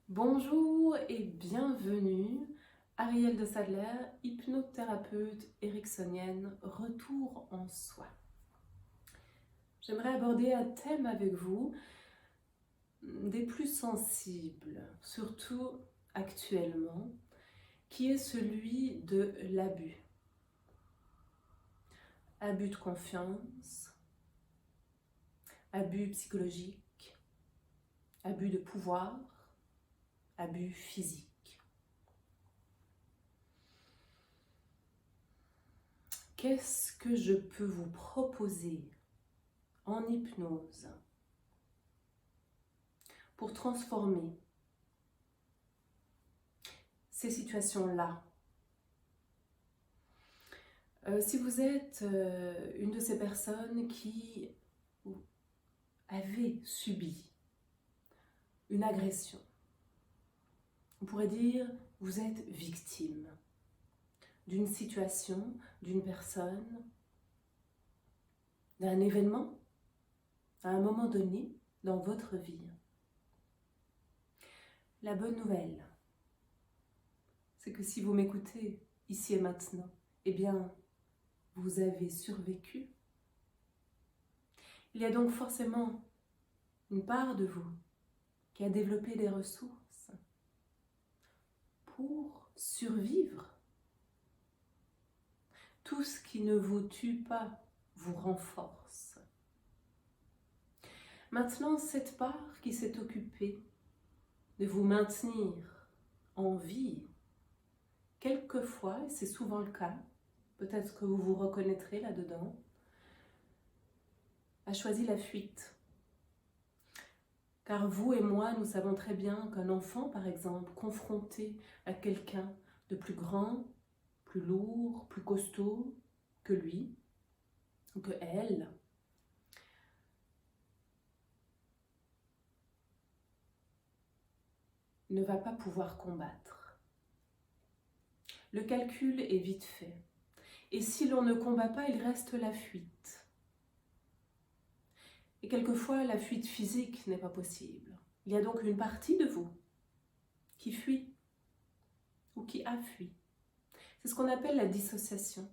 Bonjour et bienvenue, Ariel de Sadler, hypnothérapeute ericksonienne, retour en soi. J'aimerais aborder un thème avec vous des plus sensibles, surtout actuellement, qui est celui de l'abus. Abus de confiance, abus psychologique, abus de pouvoir, abus physique. Qu'est-ce que je peux vous proposer en hypnose pour transformer ces situations-là? Si vous êtes une de ces personnes qui avait subi une agression, on pourrait dire vous êtes victime d'une situation, d'une personne, d'un événement à un moment donné dans votre vie. La bonne nouvelle, c'est que si vous m'écoutez ici et maintenant, eh bien, vous avez survécu. Il y a donc forcément une part de vous qui a développé des ressources pour survivre. Tout ce qui ne vous tue pas vous renforce. Maintenant, cette part qui s'est occupée de vous maintenir en vie, quelquefois, et c'est souvent le cas, peut-être que vous vous reconnaîtrez là-dedans, a choisi la fuite. Car vous et moi, nous savons très bien qu'un enfant, par exemple, confronté à quelqu'un de plus grand, plus lourd, plus costaud que lui, ou que elle, ne va pas pouvoir combattre. Le calcul est vite fait. Et si l'on ne combat pas, il reste la fuite. Et quelquefois, la fuite physique n'est pas possible. Il y a donc une partie de vous qui fuit ou qui a fui. C'est ce qu'on appelle la dissociation.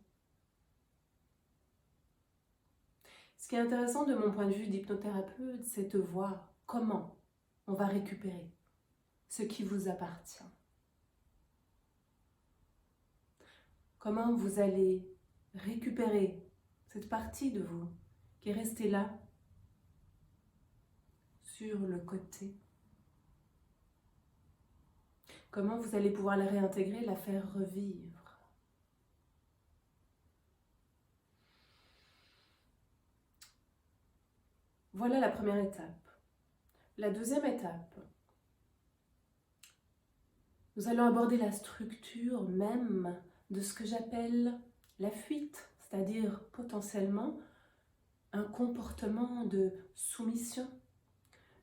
Ce qui est intéressant de mon point de vue d'hypnothérapeute, c'est de voir comment on va récupérer ce qui vous appartient. Comment vous allez récupérer cette partie de vous qui est restée là, sur le côté. Comment vous allez pouvoir la réintégrer, la faire revivre. Voilà la première étape. La deuxième étape, nous allons aborder la structure même de ce que j'appelle la fuite, c'est-à-dire potentiellement un comportement de soumission,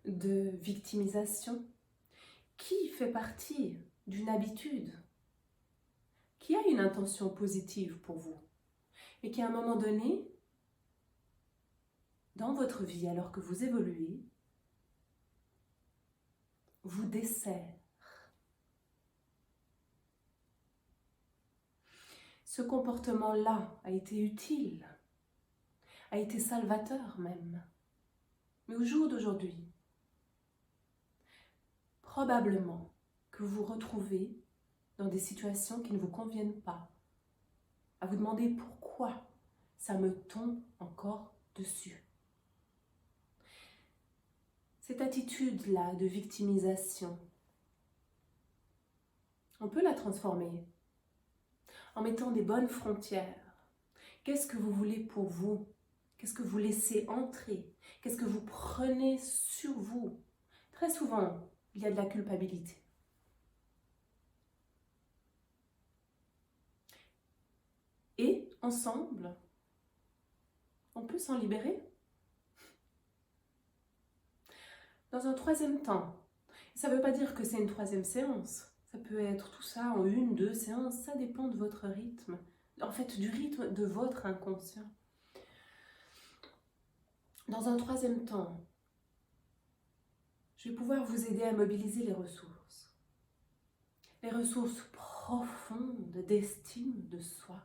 de victimisation, qui fait partie d'une habitude, qui a une intention positive pour vous, et qui à un moment donné, dans votre vie, alors que vous évoluez, vous dessert. Ce comportement-là a été utile, a été salvateur même. Mais au jour d'aujourd'hui, probablement que vous vous retrouvez dans des situations qui ne vous conviennent pas, à vous demander pourquoi ça me tombe encore dessus. Cette attitude-là de victimisation, on peut la transformer en mettant des bonnes frontières. Qu'est-ce que vous voulez pour vous? Qu'est-ce que vous laissez entrer? Qu'est-ce que vous prenez sur vous? Très souvent, il y a de la culpabilité. Et ensemble, on peut s'en libérer. Dans un troisième temps, ça ne veut pas dire que c'est une troisième séance. Ça peut être tout ça en 1, 2 séances, ça dépend de votre rythme. En fait, du rythme de votre inconscient. Dans un troisième temps, je vais pouvoir vous aider à mobiliser les ressources. les ressources profondes d'estime de soi,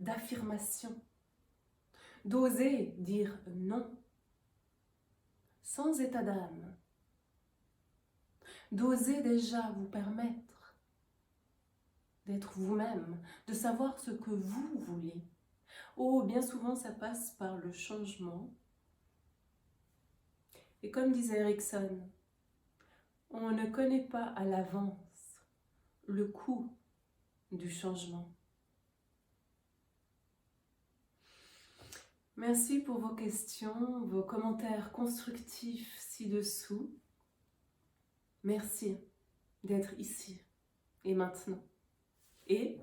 d'affirmation, d'oser dire non, sans état d'âme, d'oser déjà vous permettre d'être vous-même, de savoir ce que vous voulez. Oh, bien souvent ça passe par le changement. Et comme disait Erickson, on ne connaît pas à l'avance le coût du changement. Merci pour vos questions, vos commentaires constructifs ci-dessous. Merci d'être ici et maintenant. Et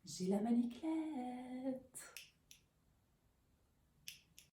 j'ai la maniclette.